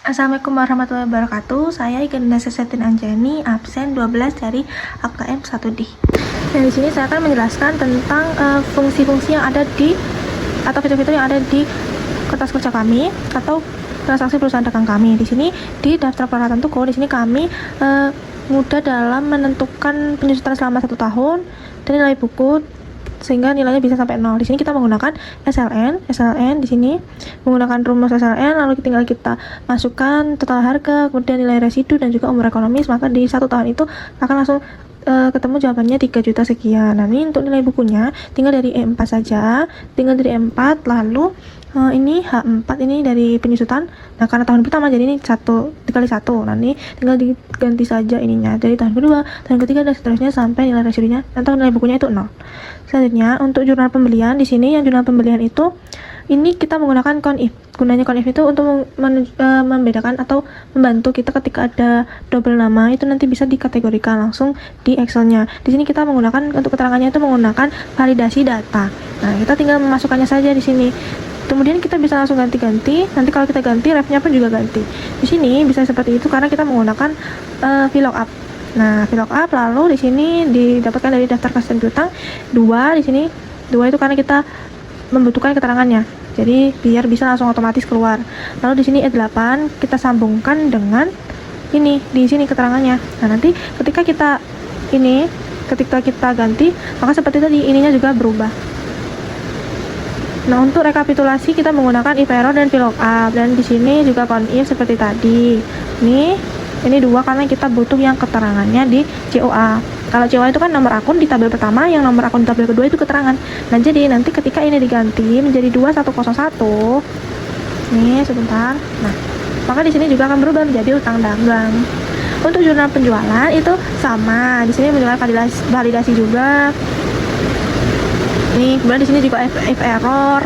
Assalamualaikum warahmatullahi wabarakatuh. Saya Iganda Sesetin Anjani, absen 12 dari AKM 1D. Dan di sini saya akan menjelaskan tentang fungsi-fungsi yang ada di atau fitur-fitur yang ada di kertas kerja kami atau transaksi perusahaan dagang kami. Di sini di daftar peralatan toko, di sini kami mudah dalam menentukan penyusutan selama 1 tahun dan nilai buku sehingga nilainya bisa sampai 0. Di sini kita menggunakan SLN di sini menggunakan rumus SLN, lalu tinggal kita masukkan total harga, kemudian nilai residu dan juga umur ekonomis, maka di 1 tahun itu akan langsung ketemu jawabannya 3 juta sekian. Nah, ini untuk nilai bukunya tinggal dari E4 saja, tinggal dari E4, lalu ini H4 ini dari penyusutan. Nah, karena tahun pertama jadi ini 1 dikali 1. Nah, ini tinggal diganti saja ininya dari tahun kedua, tahun ketiga dan seterusnya sampai nilai residunya atau nilai bukunya itu 0. Selanjutnya untuk jurnal pembelian, di sini yang jurnal pembelian itu ini kita menggunakan CONIF. Gunanya CONIF itu untuk membedakan atau membantu kita ketika ada double nama itu nanti bisa dikategorikan langsung di Excel-nya. Di sini kita menggunakan untuk keterangannya itu menggunakan validasi data. Nah, kita tinggal memasukkannya saja di sini. Kemudian kita bisa langsung ganti-ganti. Nanti kalau kita ganti, ref-nya pun juga ganti. Di sini bisa seperti itu karena kita menggunakan VLOOKUP. Nah, VLOOKUP lalu di sini didapatkan dari daftar kas dan piutang 2. Di sini 2 itu karena kita membutuhkan keterangannya. Jadi biar bisa langsung otomatis keluar. Lalu di sini E8 kita sambungkan dengan ini di sini keterangannya. Nah, nanti ketika kita ganti, maka seperti tadi ininya juga berubah. Nah, untuk rekapitulasi kita menggunakan if error dan VLOOKUP, dan di sini juga CONIF seperti tadi. Ini 2 karena kita butuh yang keterangannya di COA. Kalau COA itu kan nomor akun di tabel pertama, yang nomor akun di tabel kedua itu keterangan. Nah, jadi nanti ketika ini diganti menjadi 2101, nih sebentar. Nah, maka di sini juga akan berubah menjadi utang dagang. Untuk jurnal penjualan itu sama. Di sini menggunakan validasi juga. Nih, kemudian di sini juga if error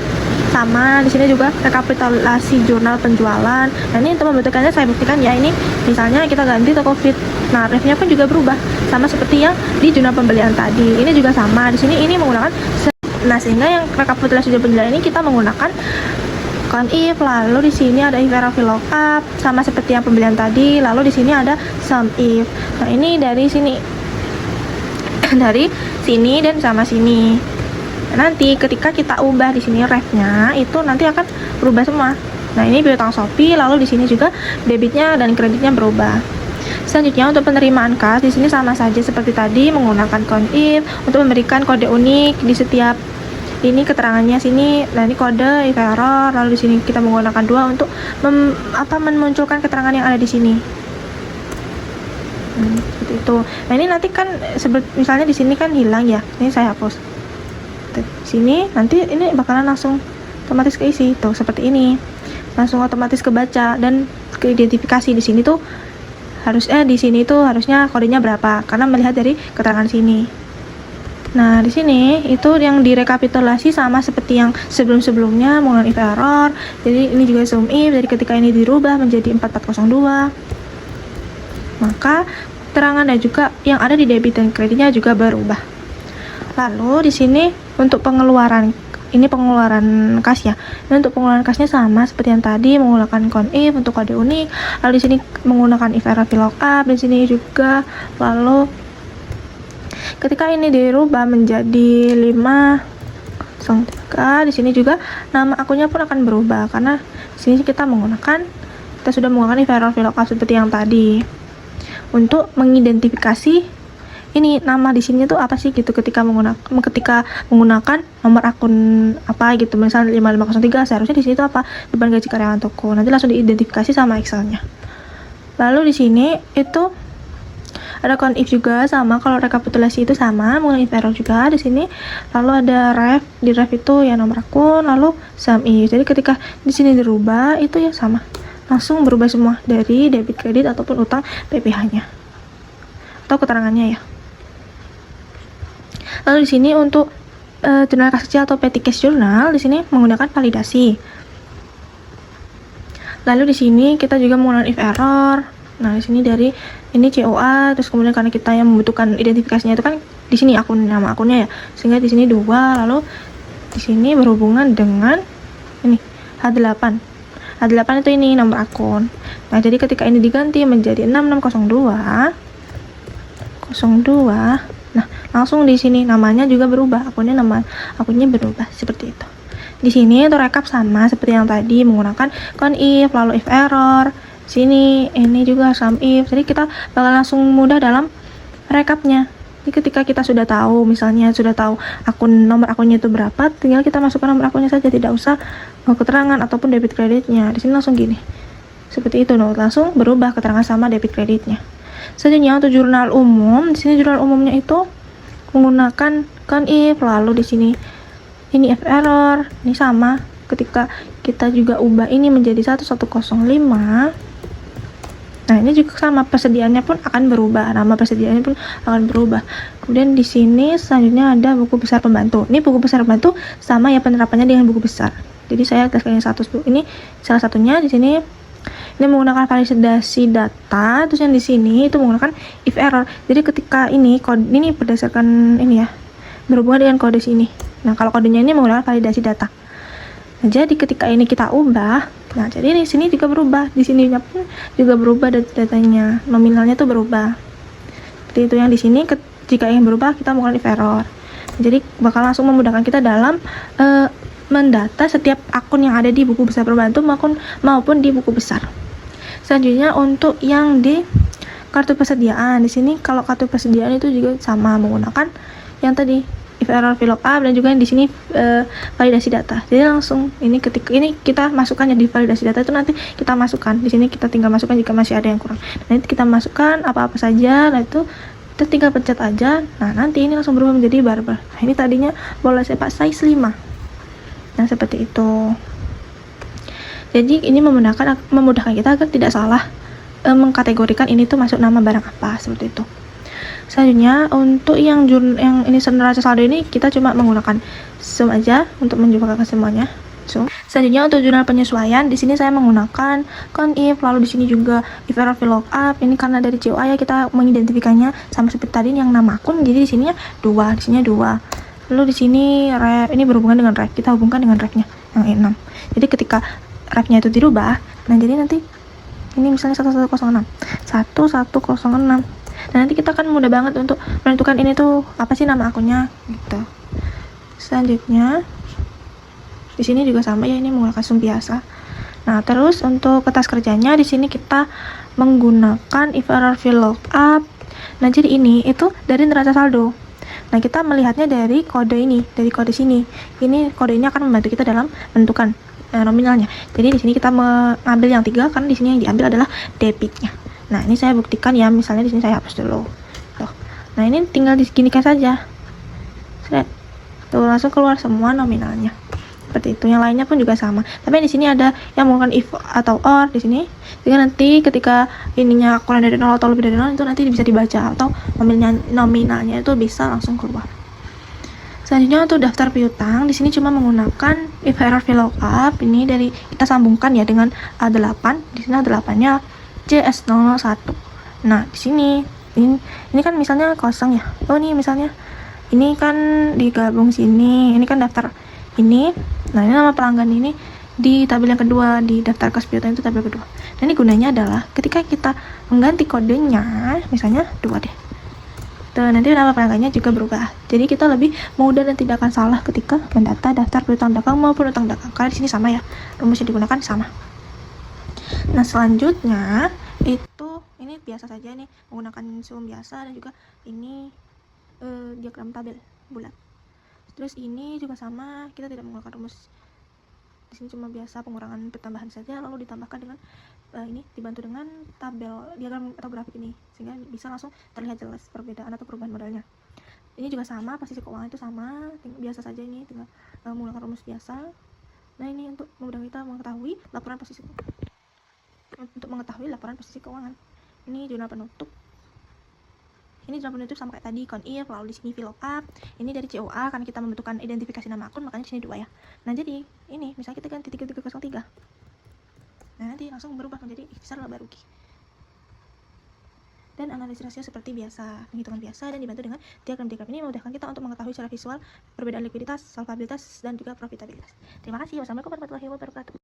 sama. Di sini juga rekapitulasi jurnal penjualan. Nah, ini untuk membuktikannya saya buktikan ya, ini misalnya kita ganti toko fit. Nah, refnya pun juga berubah sama seperti yang di jurnal pembelian tadi. Ini juga sama. Di sini ini menggunakan sehingga yang rekapitulasi jurnal penjualan ini kita menggunakan CONIF. Lalu di sini ada if error VLOOKUP sama seperti yang pembelian tadi. Lalu di sini ada SUMIF. Nah, ini dari sini dari sini dan sama sini. Nanti ketika kita ubah di sini refnya itu nanti akan berubah semua. Nah, ini piutang Shopee, lalu di sini juga debitnya dan kreditnya berubah. Selanjutnya untuk penerimaan kas di sini sama saja seperti tadi menggunakan CONIF untuk memberikan kode unik di setiap ini keterangannya sini. Nah, ini kode if error, lalu di sini kita menggunakan 2 untuk memunculkan keterangan yang ada di sini. Seperti itu. Nah, ini nanti kan misalnya di sini kan hilang ya. Ini saya hapus. Sini nanti ini bakalan langsung otomatis keisi tuh seperti ini, langsung otomatis kebaca dan keidentifikasi. Di sini tuh di sini tuh harusnya kodenya berapa karena melihat dari keterangan sini. Nah, di sini itu yang direkapitulasi sama seperti yang sebelum-sebelumnya menggunakan if error. Jadi ini juga SUMIF. Jadi ketika ini dirubah menjadi 4402, maka keterangan dan juga yang ada di debit dan kreditnya juga berubah. Lalu di sini untuk pengeluaran kas ya. Dan untuk pengeluaran kasnya sama seperti yang tadi menggunakan CONIF untuk kode unik. Lalu di sini menggunakan if error VLOOKUP di sini juga. Lalu ketika ini dirubah menjadi 503, di sini juga nama akunnya pun akan berubah karena di sini kita sudah menggunakan if error VLOOKUP seperti yang tadi untuk mengidentifikasi ini nama di sini tuh apa sih gitu ketika menggunakan nomor akun apa gitu, misalnya 5503 seharusnya di sini tuh apa, beban gaji karyawan toko, nanti langsung diidentifikasi sama Excel-nya. Lalu di sini itu ada CONIF juga sama, kalau rekapitulasi itu sama menggunakan if error juga di sini. Lalu ada ref, di ref itu ya nomor akun, lalu SUMIF. Jadi ketika di sini dirubah itu ya sama, langsung berubah semua dari debit kredit ataupun utang PPh-nya atau keterangannya ya. Lalu di sini untuk jurnal kas kecil atau petty cash journal di sini menggunakan validasi. Lalu di sini kita juga menggunakan if error. Nah, di sini dari ini COA, terus kemudian karena kita yang membutuhkan identifikasinya itu kan di sini nama akunnya ya. Sehingga di sini 2, lalu di sini berhubungan dengan ini H8. Nah, 8 itu ini nomor akun. Nah, jadi ketika ini diganti menjadi 6602, nah langsung di sini namanya juga berubah, akunnya berubah seperti itu. Di sini itu rekap sama seperti yang tadi menggunakan conif, lalu if error. Sini ini juga sum if. Jadi kita bakal langsung mudah dalam rekapnya. Jadi ketika kita sudah tahu, misalnya sudah tahu nomor akunnya itu berapa, tinggal kita masukkan nomor akunnya saja, tidak usah keterangan ataupun debit kreditnya. Di sini langsung gini. Seperti itu, langsung berubah keterangan sama debit kreditnya. Selanjutnya untuk jurnal umum, di sini jurnal umumnya itu menggunakan conif, lalu di sini ini if error. Ini sama ketika kita juga ubah ini menjadi 1105. Nah, ini juga sama, persediaannya pun akan berubah, nama persediaannya pun akan berubah. Kemudian di sini selanjutnya ada buku besar pembantu. Ini buku besar pembantu sama ya penerapannya dengan buku besar. Jadi saya teskan yang satu ini salah satunya di sini. Ini menggunakan validasi data, terus yang di sini itu menggunakan if error. Jadi ketika ini kode ini berdasarkan ini ya, berhubungan dengan kode sini. Nah, kalau kodenya ini menggunakan validasi data. Nah, jadi ketika ini kita ubah, nah jadi di sini juga berubah, di sininya pun juga berubah datanya, nominalnya tuh berubah. Seperti itu yang di sini, jika ingin berubah kita menggunakan if error. Jadi bakal langsung memudahkan kita dalam mendata setiap akun yang ada di buku besar pembantu maupun di buku besar. Selanjutnya untuk yang di kartu persediaan, di sini kalau kartu persediaan itu juga sama menggunakan yang tadi if error VLOOKUP dan juga yang di sini validasi data. Jadi langsung ini ketika ini kita masukkan yang di validasi data itu nanti kita masukkan di sini, kita tinggal masukkan jika masih ada yang kurang. Nanti kita masukkan apa-apa saja, nah itu kita tinggal pencet aja. Nah, nanti ini langsung berubah menjadi barbel. Nah, ini tadinya bola sepak size 5. Nah, seperti itu. Jadi ini memudahkan kita agar tidak salah mengkategorikan ini tuh masuk nama barang apa, seperti itu. Selanjutnya untuk yang ini neraca saldo ini kita cuma menggunakan sum aja untuk menjumlahkan semuanya. Selanjutnya untuk jurnal penyesuaian, di sini saya menggunakan conif, lalu di sini juga if error VLOOKUP. Ini karena dari COA ya kita mengidentifikasinya sama seperti tadi yang nama akun. Jadi di sininya 2, di sininya 2. Lalu di sini ref ini berhubungan dengan ref, kita hubungkan dengan refnya yang 6. Jadi ketika refnya itu dirubah, nah jadi nanti ini misalnya 1106. Nah, nanti kita akan mudah banget untuk menentukan ini tuh apa sih nama akunnya gitu. Selanjutnya di sini juga sama ya, ini menggunakan sum biasa. Nah, terus untuk kertas kerjanya di sini kita menggunakan if error VLOOKUP. Nah, jadi ini itu dari neraca saldo. Nah, kita melihatnya dari kode ini, dari kode sini. Ini kode ini akan membantu kita dalam menentukan nominalnya. Jadi di sini kita mengambil yang 3 karena di sini yang diambil adalah debitnya. Nah, ini saya buktikan ya, misalnya di sini saya hapus dulu. Tuh. Nah, ini tinggal diginikan saja. Tuh, langsung keluar semua nominalnya. Seperti itu. Yang lainnya pun juga sama. Tapi di sini ada yang menggunakan if atau or di sini. Jadi nanti ketika ininya kurang dari 0 atau lebih dari 0 itu nanti bisa dibaca atau nominalnya itu bisa langsung keluar. Selanjutnya untuk daftar piutang, di sini cuma menggunakan if error VLOOKUP. Ini dari kita sambungkan ya dengan A8. Di sini A8-nya JS01. Nah, di sini ini kan misalnya kosong ya. Oh, ini misalnya ini kan digabung sini. Ini kan daftar ini. Nah, ini nama pelanggan ini di tabel yang kedua, di daftar kos piutang itu tabel kedua. Dan ini gunanya adalah ketika kita mengganti kodenya, misalnya 2 deh. Nanti nama pelanggannya juga berubah. Jadi kita lebih mudah dan tidak akan salah ketika mendata daftar piutang dagang maupun utang dagang. Karena di sini sama ya, rumus yang digunakan sama. Nah, selanjutnya itu ini biasa saja nih, menggunakan sum biasa dan juga ini diagram tabel bulat. Terus ini juga sama, kita tidak menggunakan rumus. Di sini cuma biasa pengurangan pertambahan saja, lalu ditambahkan dengan ini dibantu dengan tabel diagram atau grafik ini, sehingga bisa langsung terlihat jelas perbedaan atau perubahan modalnya. Ini juga sama, posisi keuangan itu sama, biasa saja ini tinggal menggunakan rumus biasa. Nah, ini untuk memudahkan kita mengetahui laporan posisi keuangan. Ini jurnal penutup. Ini jurnal penutup sama kayak tadi conif, lalu di sini VLOOKUP. Ini dari COA karena kita membutuhkan identifikasi nama akun, makanya di sini 2 ya. Nah, jadi ini misalnya kita ganti 3303. Nah, nanti langsung berubah menjadi besar laba rugi. Dan analisis rasio seperti biasa, penghitungan biasa, dan dibantu dengan diagram-diagram ini memudahkan kita untuk mengetahui secara visual perbedaan likuiditas, solvabilitas, dan juga profitabilitas. Terima kasih. Wassalamualaikum warahmatullahi wabarakatuh.